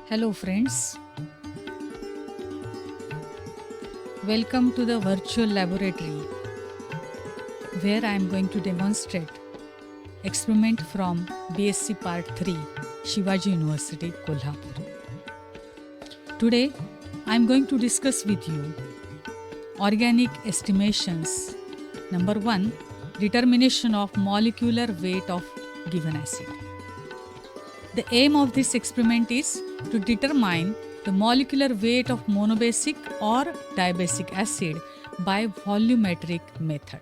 Hello friends, welcome to the virtual laboratory where I am going to demonstrate experiment from BSc Part 3, Shivaji University, Kolhapur. Today I am going to discuss with you organic estimations. Number 1, determination of molecular weight of given acid. The aim of this experiment is to determine the molecular weight of monobasic or dibasic acid by volumetric method.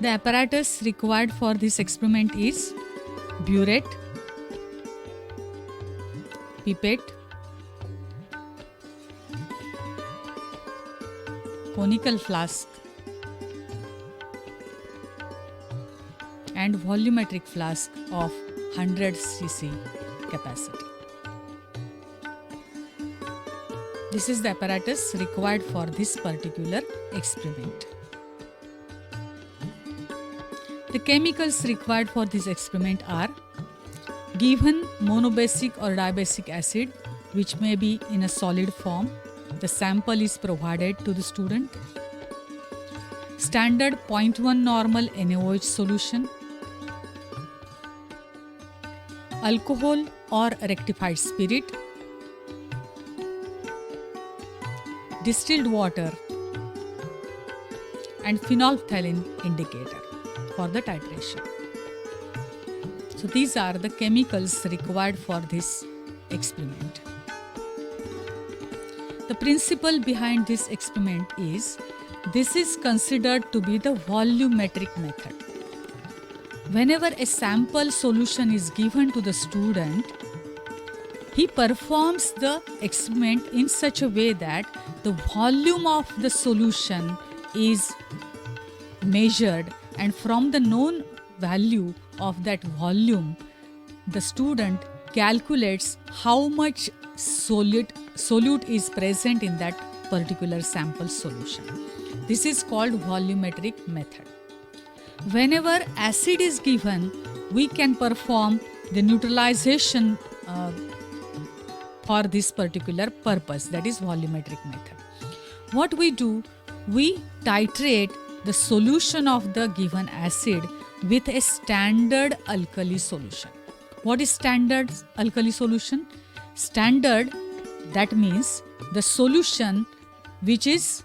The apparatus required for this experiment is burette, pipette, conical flask, and volumetric flask of 100 cc capacity. This is the apparatus required for this particular experiment. The chemicals required for this experiment are given monobasic or dibasic acid, which may be in a solid form. The sample is provided to the student. Standard 0.1 normal NaOH solution, alcohol or rectified spirit, distilled water, and phenolphthalein indicator for the titration. So these are the chemicals required for this experiment. The principle behind this experiment is this is considered to be the volumetric method. Whenever a sample solution is given to the student, he performs the experiment in such a way that the volume of the solution is measured, and from the known value of that volume, the student calculates how much solute is present in that particular sample solution. This is called volumetric method. Whenever acid is given, we can perform the neutralization for this particular purpose, that is volumetric method. What we do, we titrate the solution of the given acid with a standard alkali solution. What is standard alkali solution? Standard, that means the solution which is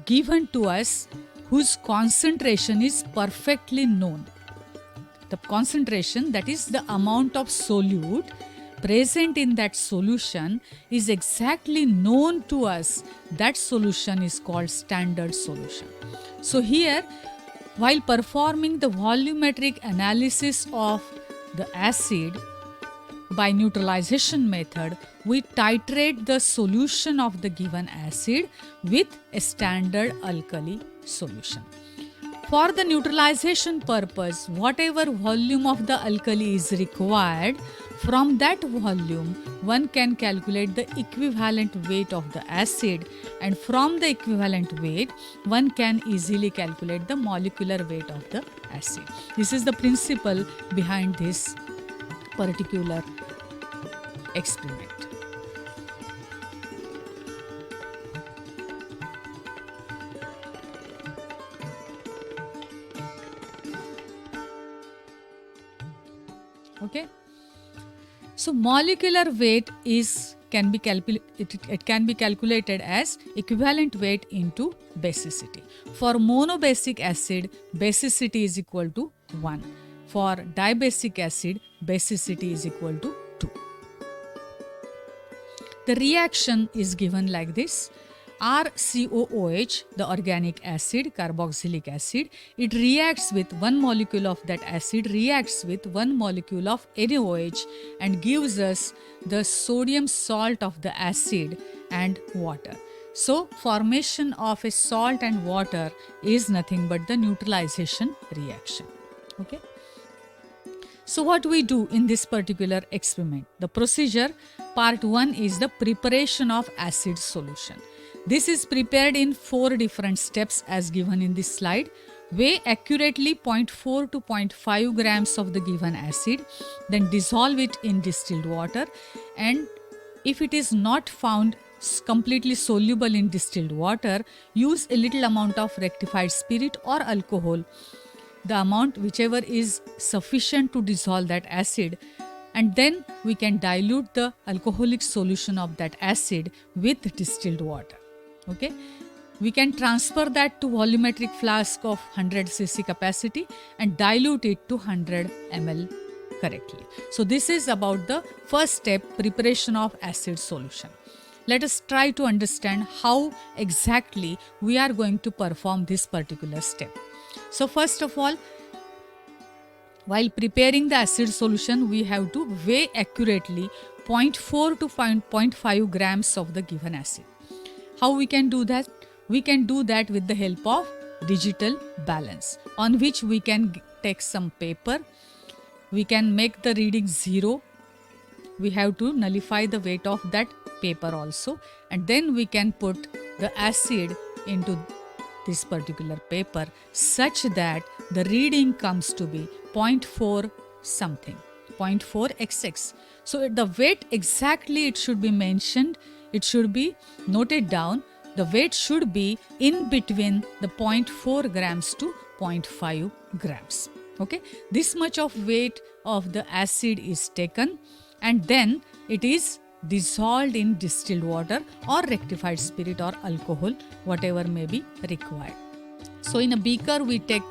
given to us whose concentration is perfectly known. The concentration, that is the amount of solute present in that solution, is exactly known to us. That solution is called standard solution. So here, while performing the volumetric analysis of the acid by neutralization method, we titrate the solution of the given acid with a standard alkali solution. For the neutralization purpose, whatever volume of the alkali is required, from that volume one can calculate the equivalent weight of the acid, and from the equivalent weight one can easily calculate the molecular weight of the acid. This is the principle behind this particular experiment. Okay, so molecular weight can be calculated as equivalent weight into basicity. For monobasic acid, basicity is equal to 1. For dibasic acid, basicity is equal to 2. The reaction is given like this. RCOOH, the organic acid, carboxylic acid, it reacts with one molecule of that acid, reacts with one molecule of NaOH and gives us the sodium salt of the acid and water. So, formation of a salt and water is nothing but the neutralization reaction. Okay. So what we do in this particular experiment? The procedure, part 1 is the preparation of acid solution. This is prepared in 4 different steps as given in this slide. Weigh accurately 0.4 to 0.5 grams of the given acid, then dissolve it in distilled water, and if it is not found completely soluble in distilled water, use a little amount of rectified spirit or alcohol, the amount whichever is sufficient to dissolve that acid, and then we can dilute the alcoholic solution of that acid with distilled water. Okay, we can transfer that to volumetric flask of 100 cc capacity and dilute it to 100 ml correctly. So this is about the first step, preparation of acid solution. Let us try to understand how exactly we are going to perform this particular step. So first of all, while preparing the acid solution, we have to weigh accurately 0.4 to 0.5 grams of the given acid. How we can do that? We can do that with the help of digital balance, on which we can take some paper. We can make the reading 0. We have to nullify the weight of that paper also, and then we can put the acid into this particular paper such that the reading comes to be 0.4 something, 0.4 xx. So the weight exactly it should be mentioned, it should be noted down. The weight should be in between the 0.4 grams to 0.5 grams. Okay, this much of weight of the acid is taken, and then it is dissolved in distilled water or rectified spirit or alcohol, whatever may be required. So in a beaker we take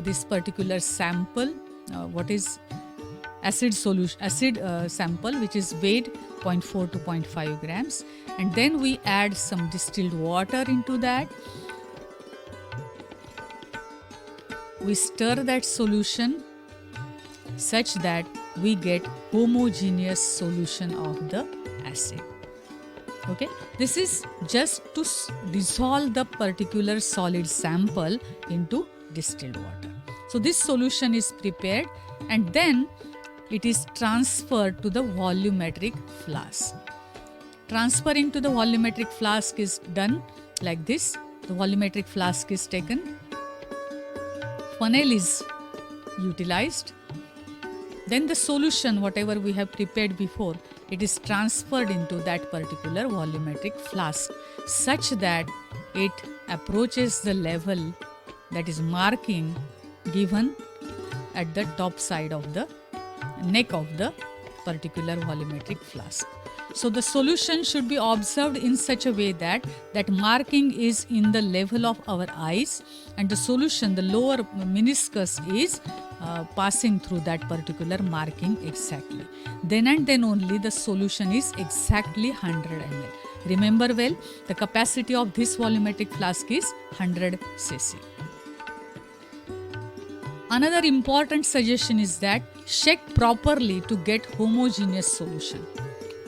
this particular sample, what is acid solution, sample, which is weighed 0.4 to 0.5 grams, and then we add some distilled water into that. We stir that solution such that we get homogeneous solution of the acid. Okay, this is just to dissolve the particular solid sample into distilled water. So this solution is prepared, and then it is transferred to the volumetric flask. Transferring to the volumetric flask is done like this. The volumetric flask is taken, funnel is utilized, then the solution whatever we have prepared before, it is transferred into that particular volumetric flask such that it approaches the level, that is marking given at the top side of the neck of the particular volumetric flask. So the solution should be observed in such a way that that marking is in the level of our eyes, and the solution, the lower meniscus, is passing through that particular marking exactly. Then and then only the solution is exactly 100 ml. Remember well, the capacity of this volumetric flask is 100 cc. Another important suggestion is that shake properly to get homogeneous solution.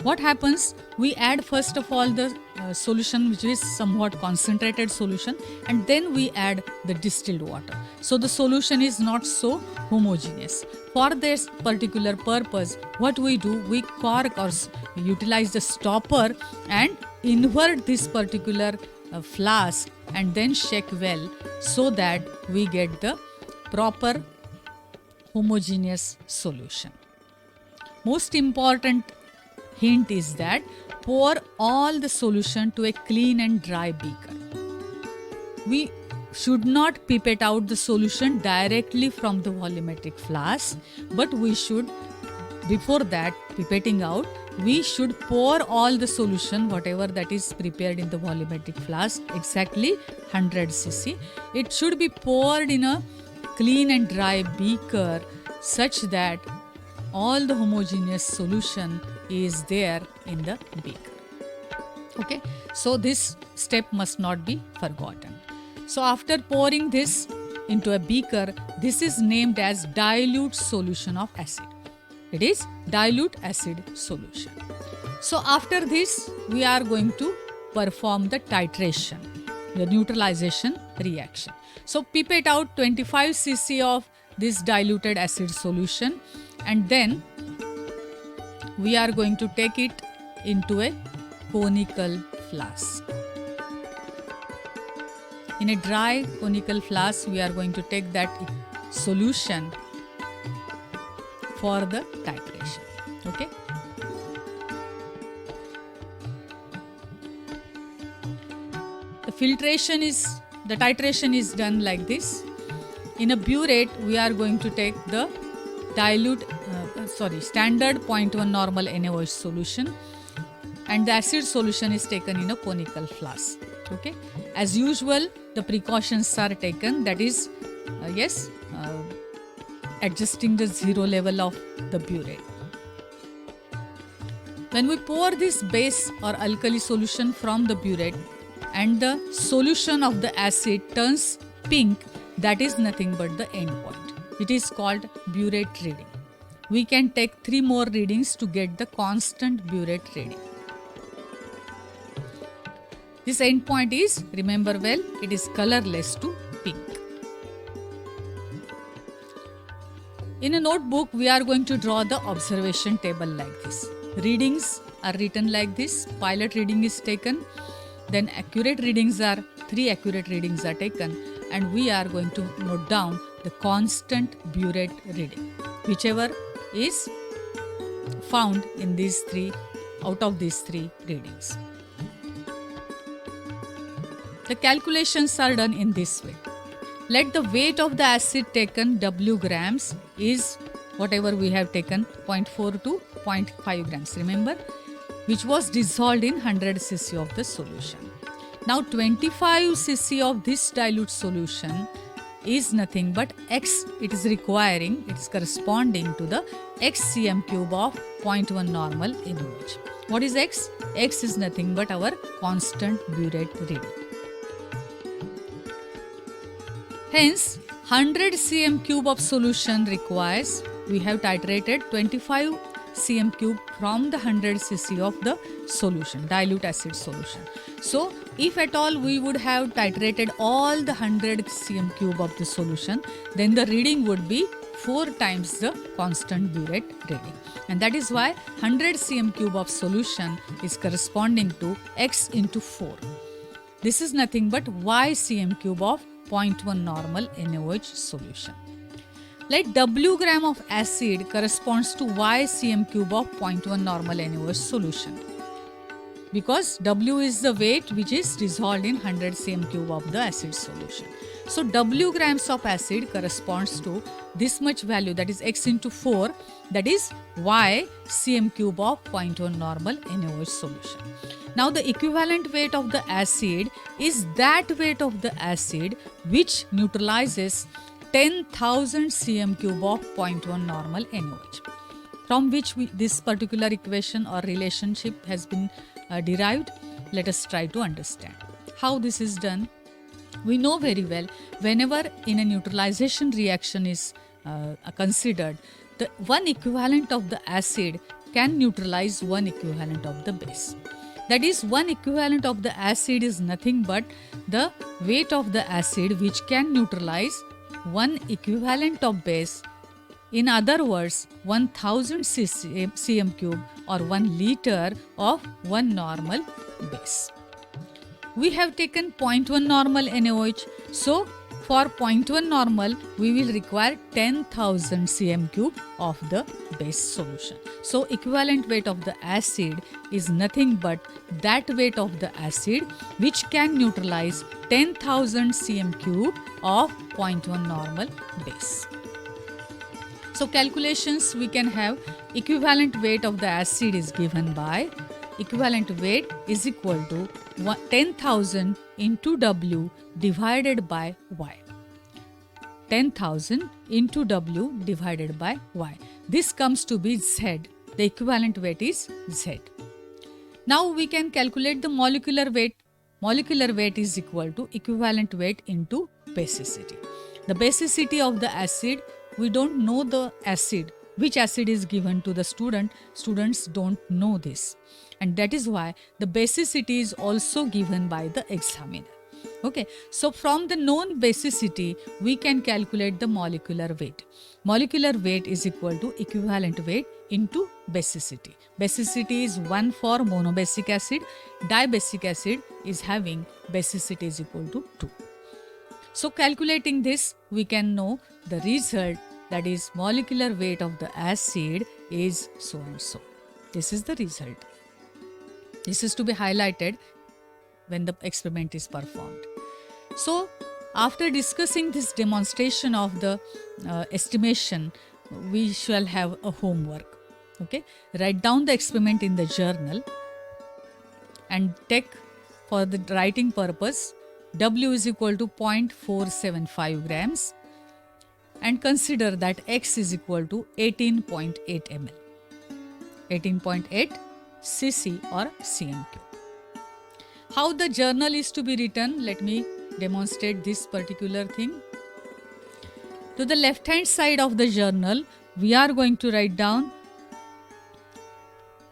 What happens? We add first of all the solution which is somewhat concentrated solution, and then we add the distilled water. So the solution is not so homogeneous. For this particular purpose, what we do, we cork or utilize the stopper and invert this particular flask and then shake well so that we get the proper homogeneous solution. Most important hint is that pour all the solution to a clean and dry beaker. We should not pipette out the solution directly from the volumetric flask, but we should, before that pipetting out, we should pour all the solution whatever that is prepared in the volumetric flask, exactly 100 cc. It should be poured in a clean and dry beaker such that all the homogeneous solution is there in the beaker. Okay, so this step must not be forgotten. So after pouring this into a beaker, this is named as dilute solution of acid. It is dilute acid solution. So after this, we are going to perform the titration, the neutralization reaction. So pipette out 25 cc of this diluted acid solution, and then we are going to take it into a conical flask. In a dry conical flask, we are going to take that solution for the titration. Okay. The titration is done like this. In a burette, we are going to take the standard 0.1 normal NaOH solution, and the acid solution is taken in a conical flask. Okay. As usual, the precautions are taken, that is, adjusting the zero level of the burette. When we pour this base or alkali solution from the burette and the solution of the acid turns pink, that is nothing but the end point. It is called burette reading. We can take 3 more readings to get the constant burette reading. This end point is, remember well, it is colorless to pink. In a notebook, we are going to draw the observation table like this. Readings are written like this. Pilot reading is taken. Then 3 accurate readings are taken, and we are going to note down the constant burette reading, whichever is found in these 3 out of these 3 readings. The calculations are done in this way. Let the weight of the acid taken W grams is whatever we have taken, 0.4 to 0.5 grams, remember, which was dissolved in 100 cc of the solution. Now 25 cc of this dilute solution is nothing but X. It is corresponding to the X cm cube of 0.1 normal NaOH. What is X? X is nothing but our constant burette reading. Hence, 100 cm cube of solution requires, we have titrated 25 cm cube from the 100 cc of the solution, dilute acid solution. So, if at all we would have titrated all the 100 cm cube of the solution, then the reading would be 4 times the constant burette reading. And that is why 100 cm cube of solution is corresponding to X into 4. This is nothing but Y cm cube of 0.1 normal NaOH solution. Let W gram of acid corresponds to Y cm cube of 0.1 normal NaOH solution, because W is the weight which is dissolved in 100 cm cube of the acid solution. So W grams of acid corresponds to this much value, that is X into 4, that is Y cm cube of 0.1 normal NaOH solution. Now the equivalent weight of the acid is that weight of the acid which neutralizes 10,000 cm cube of 0.1 normal NaOH, from which this particular equation or relationship has been derived. Let us try to understand how this is done. We know very well, whenever in a neutralization reaction is considered, the one equivalent of the acid can neutralize one equivalent of the base. That is, one equivalent of the acid is nothing but the weight of the acid which can neutralize one equivalent of base. In other words, 1000 cm cube or 1 liter of one normal base. We have taken 0.1 normal NaOH. So, for 0.1 normal, we will require 10,000 cm cube of the base solution. So, equivalent weight of the acid is nothing but that weight of the acid which can neutralize 10,000 cm cube of 0.1 normal base. So, calculations we can have, equivalent weight of the acid is given by, equivalent weight is equal to 10,000 into W divided by Y. 10,000 into W divided by Y. This comes to be Z. The equivalent weight is Z. Now we can calculate the molecular weight. Molecular weight is equal to equivalent weight into basicity. The basicity of the acid, we don't know the acid. Which acid is given to the student? Students don't know this. And that is why the basicity is also given by the examiner. Okay, so from the known basicity, we can calculate the molecular weight. Molecular weight is equal to equivalent weight into basicity. Basicity is 1 for monobasic acid. Dibasic acid is having basicity is equal to 2. So calculating this, we can know the result, that is molecular weight of the acid is so and so. This is the result. This is to be highlighted when the experiment is performed. So after discussing this demonstration of the estimation, we shall have a homework. Okay, write down the experiment in the journal and take for the writing purpose W is equal to 0.475 grams and consider that X is equal to 18.8 ml, 18.8 cc or cm cube. How the journal is to be written, let me demonstrate this particular thing. To the left hand side of the journal, we are going to write down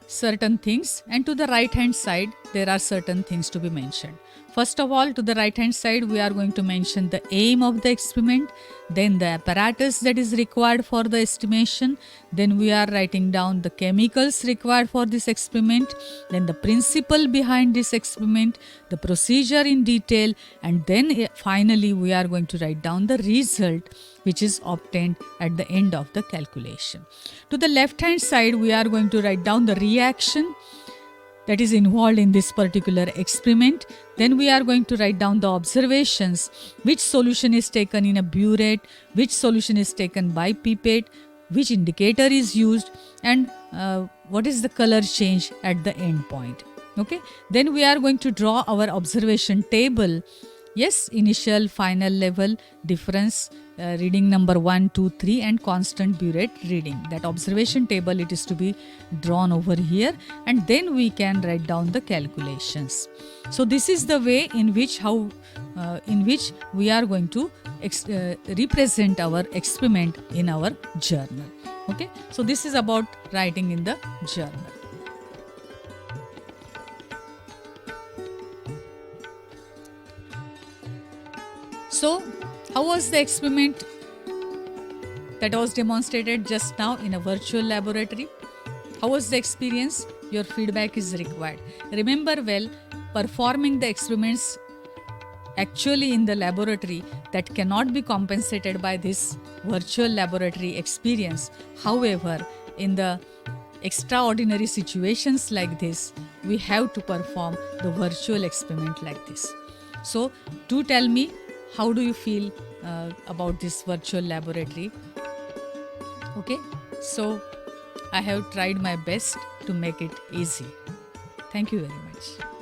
certain things, and to the right hand side there are certain things to be mentioned. First of all, to the right hand side we are going to mention the aim of the experiment, then the apparatus that is required for the estimation, then we are writing down the chemicals required for this experiment, then the principle behind this experiment, the procedure in detail, and then finally we are going to write down the result which is obtained at the end of the calculation. To the left hand side we are going to write down the reaction that is involved in this particular experiment. Then we are going to write down the observations, which solution is taken in a burette, which solution is taken by pipette, which indicator is used, and what is the color change at the end point. Okay, then we are going to draw our observation table. Yes, initial, final level, difference, reading number 1, 2, 3 and constant burette reading. That observation table, it is to be drawn over here, and then we can write down the calculations. So this is the way in which we are going to represent our experiment in our journal. Okay, so this is about writing in the journal. So, how was the experiment that was demonstrated just now in a virtual laboratory? How was the experience? Your feedback is required. Remember well, performing the experiments actually in the laboratory, that cannot be compensated by this virtual laboratory experience. However, in the extraordinary situations like this, we have to perform the virtual experiment like this. So, do tell me, how do you feel about this virtual laboratory? Okay, so I have tried my best to make it easy. Thank you very much.